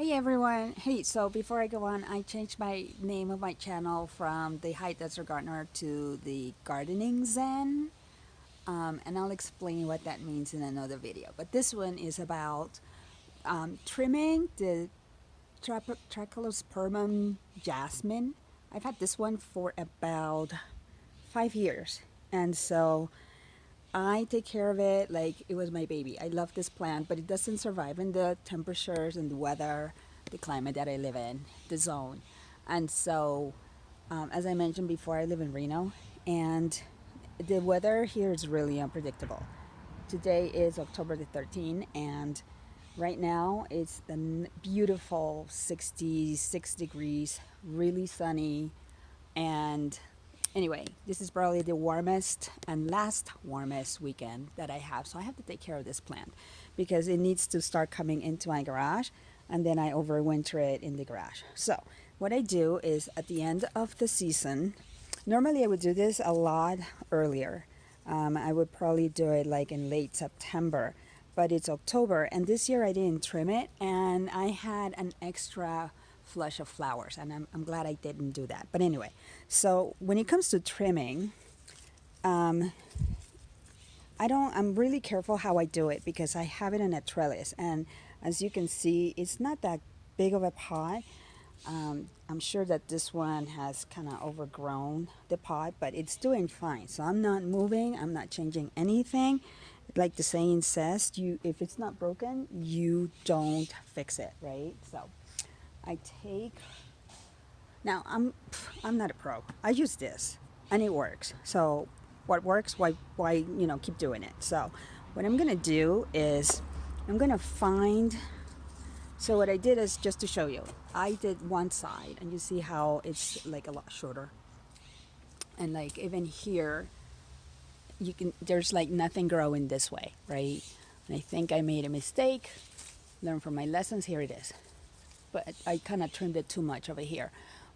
Hey everyone! Hey, so before I go on, I changed my name of my channel from the High Desert Gardener to the Gardening Zen, and I'll explain what that means in another video. But this one is about trimming the trachelospermum jasmine. I've had this one for about 5 years, and so I take care of it like it was my baby. I love this plant, but it doesn't survive in the temperatures and the weather, the climate that I live in, the zone. And so, as I mentioned before, I live in Reno, and the weather here is really unpredictable. Today is October the 13th, and right now it's a beautiful 66 degrees, really sunny, and anyway, this is probably the warmest and last warmest weekend that I have. So I have to take care of this plant because it needs to start coming into my garage, and then I overwinter it in the garage. So what I do is at the end of the season, normally I would do this a lot earlier. I would probably do it like in late September, but it's October, and this year I didn't trim it, and I had an extra flush of flowers, and I'm glad I didn't do that. But anyway, so when it comes to trimming, I'm really careful how I do it because I have it in a trellis, and as you can see, it's not that big of a pot. I'm sure that this one has kind of overgrown the pot, but it's doing fine. So I'm not moving, I'm not changing anything. Like the saying says, if it's not broken, you don't fix it, right? So I take, now I'm not a pro. I use this and it works. So what works, why keep doing it. So what I'm gonna do is I'm gonna find, so what I did is just to show you, I did one side and you see how it's like a lot shorter. And like even here, there's like nothing growing this way, right? And I think I made a mistake, learn from my lessons, here it is. But I kind of trimmed it too much over here.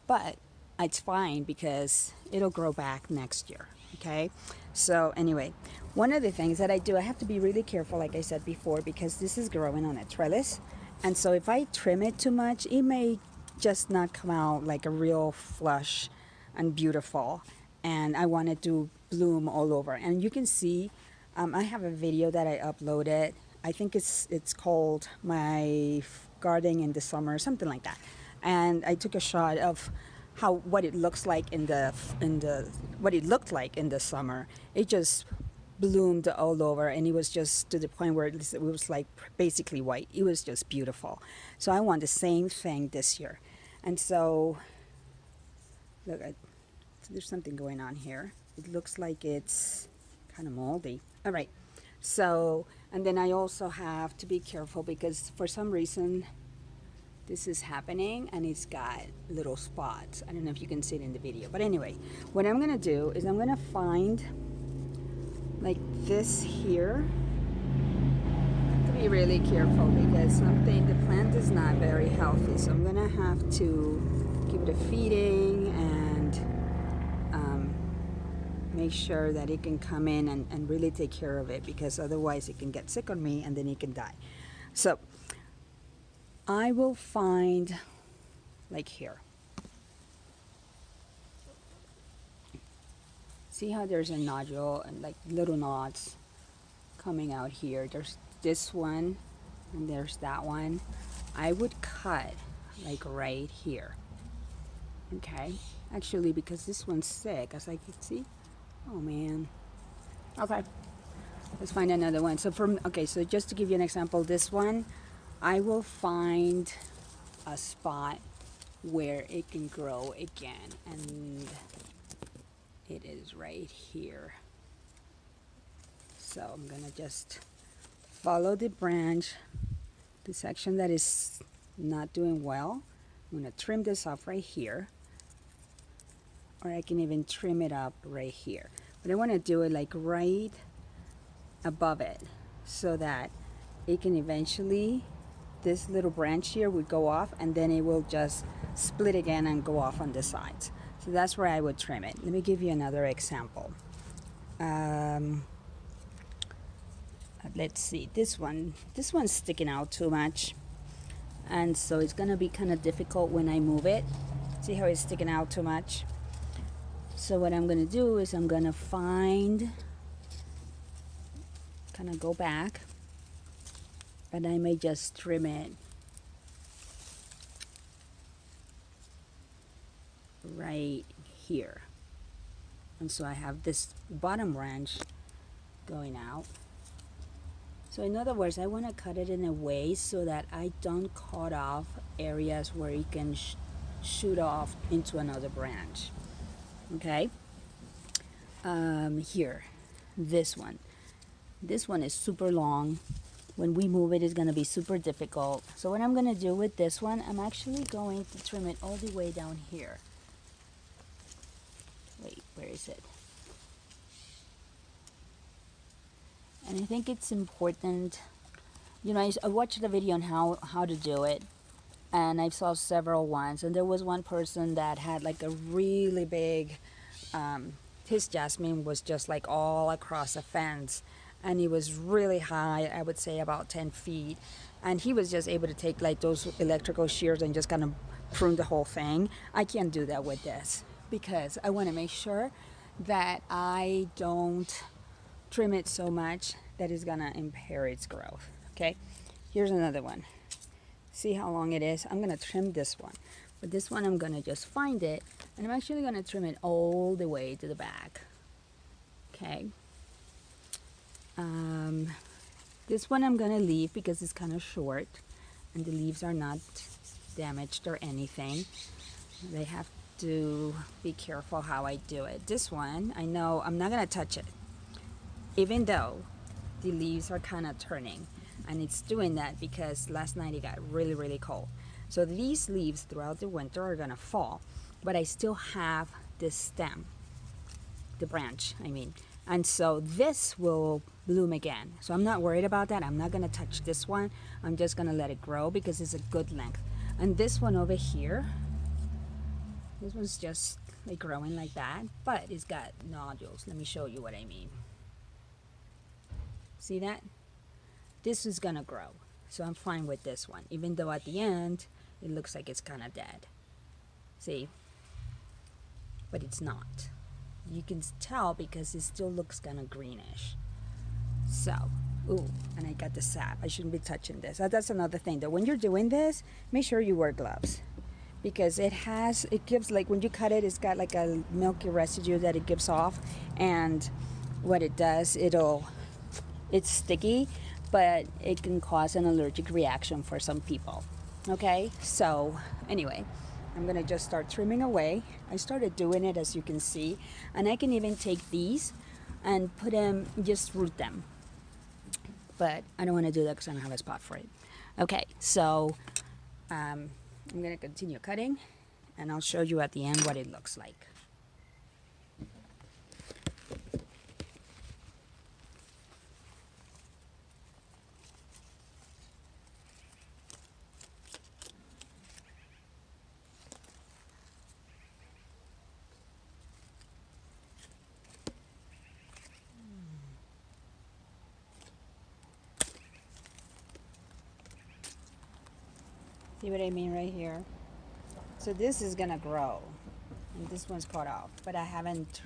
But it's fine because it'll grow back next year, okay? So anyway, one of the things that I do, I have to be really careful, like I said before, because this is growing on a trellis. And so if I trim it too much, it may just not come out like a real flush and beautiful. And I want it to bloom all over. And you can see, I have a video that I uploaded. I think it's called My Gardening in the Summer, something like that. And I took a shot of what it looks like what it looked like in the summer. It just bloomed all over, and it was just to the point where it was like basically white. It was just beautiful. So I want the same thing this year. And so look, there's something going on here. It looks like it's kind of moldy. All right. So, and then I also have to be careful because for some reason this is happening and it's got little spots. I don't know if you can see it in the video, but anyway, what I'm gonna do is I'm gonna find like this here. I have to be really careful because the plant is not very healthy, so I'm gonna have to give it a feeding and make sure that it can come in and really take care of it, because otherwise it can get sick on me and then it can die. So I will find like here. See how there's a nodule and like little knots coming out here. There's this one and there's that one. I would cut like right here. Okay, actually, because this one's sick, as I can see. Oh man. Okay, let's find another one. So so just to give you an example, this one, I will find a spot where it can grow again, and it is right here. So I'm gonna just follow the branch, the section that is not doing well. I'm gonna trim this off right here, or I can even trim it up right here. But I want to do it like right above it so that it can eventually, this little branch here would go off and then it will just split again and go off on the sides. So that's where I would trim it. Let me give you another example. Let's see, this one's sticking out too much. and so it's gonna be kind of difficult when I move it. See how it's sticking out too much? So what I'm gonna do is I'm gonna kind of go back, and I may just trim it right here. And so I have this bottom branch going out. So in other words, I want to cut it in a way so that I don't cut off areas where it can shoot off into another branch. Okay? Here, this one. This one is super long. When we move it, it's going to be super difficult. So what I'm going to do with this one, I'm actually going to trim it all the way down here. Wait, where is it? And I think it's important, you know, I watched the video on how to do it, and I saw several ones, and there was one person that had like a really big, his jasmine was just like all across a fence, and it was really high, I would say about 10 feet, and he was just able to take like those electrical shears and just kind of prune the whole thing. I can't do that with this because I want to make sure that I don't trim it so much that it's gonna impair its growth. Okay, here's another one. See how long it is? I'm gonna trim this one, but this one I'm gonna just find it, and I'm actually gonna trim it all the way to the back. Okay. This one I'm gonna leave because it's kind of short, and the leaves are not damaged or anything. They have to be careful how I do it. This one, I know I'm not gonna touch it, even though the leaves are kind of turning, and it's doing that because last night it got really, really cold. So these leaves throughout the winter are gonna fall, but I still have this stem, the branch, I mean, and so this will bloom again. So I'm not worried about that. I'm not gonna touch this one. I'm just gonna let it grow because it's a good length. And this one over here, this one's just like growing like that, but it's got nodules. Let me show you what I mean. See that? This is gonna grow, so I'm fine with this one, even though at the end it looks like it's kind of dead. See? But it's not. You can tell because it still looks kind of greenish. So, ooh, and I got the sap. I shouldn't be touching this. That's another thing, that when you're doing this, make sure you wear gloves, because it gives, like when you cut it, it's got like a milky residue that it gives off, and what it does, it's sticky, but it can cause an allergic reaction for some people. Okay, so anyway, I'm gonna just start trimming away. I started doing it, as you can see, and I can even take these and put them, just root them. But I don't want to do that because I don't have a spot for it. Okay, so I'm gonna continue cutting, and I'll show you at the end what it looks like. See what I mean right here? So this is gonna grow, and this one's cut off, but I haven't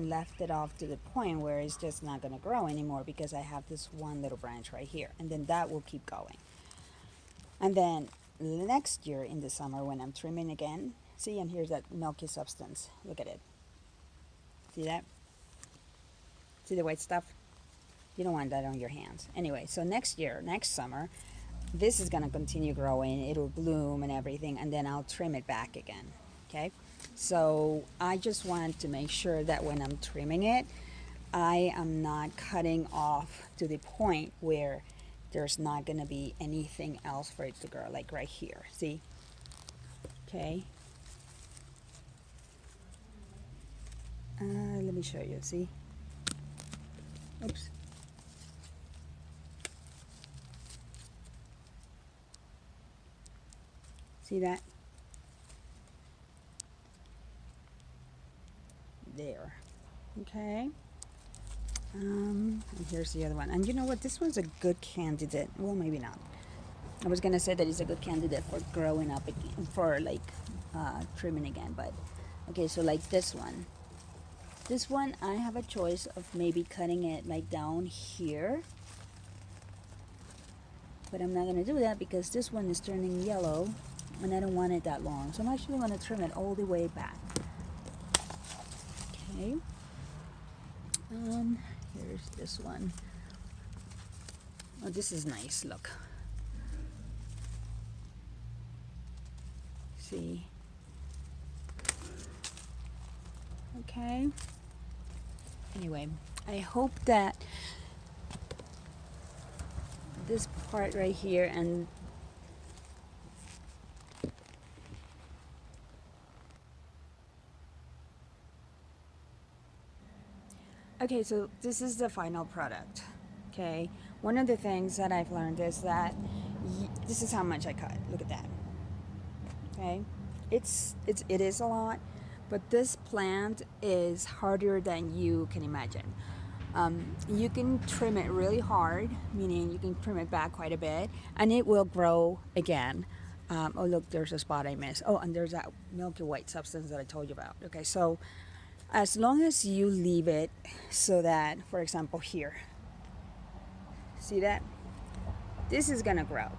left it off to the point where it's just not gonna grow anymore, because I have this one little branch right here, and then that will keep going. And then next year in the summer when I'm trimming again, see, and here's that milky substance. Look at it. See that? See the white stuff? You don't want that on your hands. Anyway, so next year, next summer, this is gonna continue growing. It'll bloom and everything, and then I'll trim it back again. Okay? So I just want to make sure that when I'm trimming it, I am not cutting off to the point where there's not gonna be anything else for it to grow, like right here. See? Okay. Let me show you. See? Oops. See that? There. Okay. And here's the other one. And you know what? This one's a good candidate. Well, maybe not. I was gonna say that it's a good candidate for growing up again, for like trimming again, but okay. So like this one I have a choice of maybe cutting it like down here, but I'm not gonna do that because this one is turning yellow and I don't want it that long. So I'm actually gonna trim it all the way back. Okay. Here's this one. Oh, this is nice. Look. See. Okay. Anyway, I hope that this part right here and okay, so this is the final product. Okay, one of the things that I've learned is that this is how much I cut. Look at that. Okay, it is a lot, but this plant is harder than you can imagine. You can trim it really hard, meaning you can trim it back quite a bit, and it will grow again. Oh, look, there's a spot I missed. Oh, and there's that milky white substance that I told you about. Okay, so as long as you leave it so that, for example, here, see that? This is gonna grow.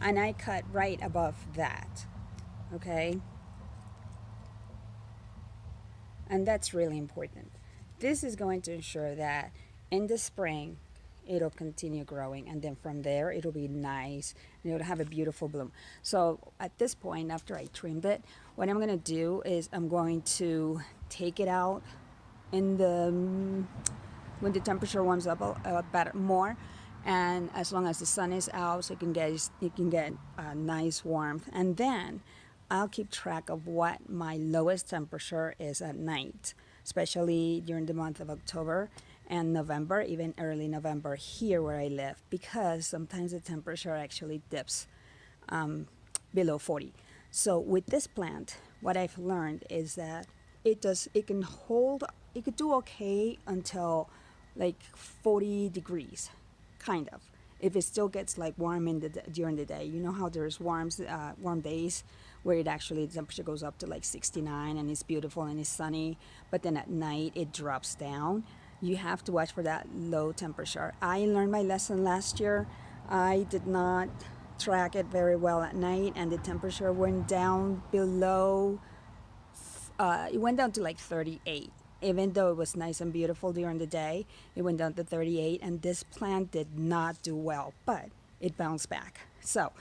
And I cut right above that, okay? And that's really important. This is going to ensure that in the spring, it'll continue growing, and then from there it'll be nice and it'll have a beautiful bloom. So at this point, after I trimmed it, what I'm gonna do is I'm going to take it out in the when the temperature warms up a bit more, and as long as the sun is out, so you can get a nice warmth, and then I'll keep track of what my lowest temperature is at night, especially during the month of October and November, even early November here where I live, because sometimes the temperature actually dips below 40. So with this plant, what I've learned is that it can hold, it could do okay until like 40 degrees, kind of. If it still gets like warm during the day, you know how there's warm days where it actually the temperature goes up to like 69 and it's beautiful and it's sunny, but then at night it drops down. You have to watch for that low temperature. I learned my lesson last year. I did not track it very well at night, and the temperature went down below. It went down to like 38. Even though it was nice and beautiful during the day, it went down to 38, and this plant did not do well, but it bounced back. So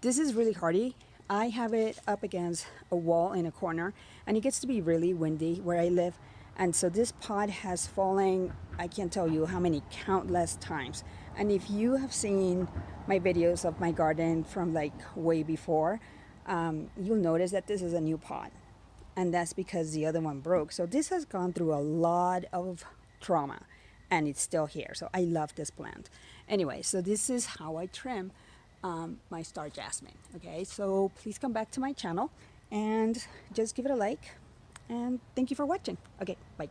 this is really hardy. I have it up against a wall in a corner, and it gets to be really windy where I live. And so this pot has fallen, I can't tell you how many, countless times. And if you have seen my videos of my garden from like way before, you'll notice that this is a new pot. And that's because the other one broke. So this has gone through a lot of trauma, and it's still here. So I love this plant. Anyway, so this is how I trim my Star Jasmine. Okay, so please come back to my channel and just give it a like. And thank you for watching. Okay, bye.